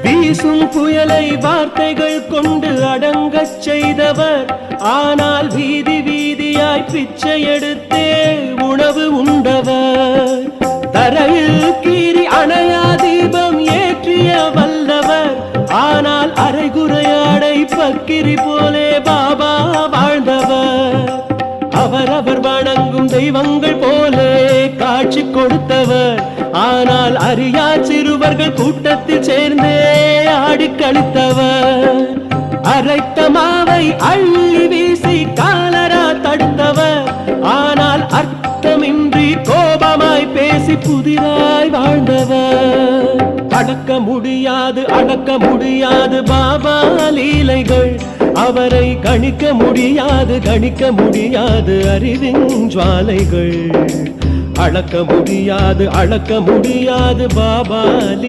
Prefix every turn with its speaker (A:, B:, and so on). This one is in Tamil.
A: வீசும் புயலை வார்த்தைகள் கொண்டு அடங்கச் செய்தவர். ஆனால் வீதி வீதியாய் பிச்சை எடுத்தே உணவு உண்டவர். தரையில் கீறி அணையா தீபம் ஏற்றிய வல்லவர். ஆனால் அரைகுறையாடை பக்கிரி போலே பாபா வாழ்ந்தவர். அவரவர் வணங்கும் தெய்வங்கள் போலே காட்சி கொடுத்தவர். ஆனால் அறியா சிறுவர்கள் கூட்டத்தில் சேர்ந்தே ஆடி கழித்தவர். அரைத்த மாவை அள்ளி வீசி காலரா தடுத்தவர். ஆனால் அர்த்தமின்றி கோபமாய் பேசி புதிராய் வாழ்ந்தவர். அடக்க முடியாது பாபா லீலைகள். அவரை கணிக்க முடியாது அறிவின் ஜுவாலைகள். அளக்க முடியாது பாபா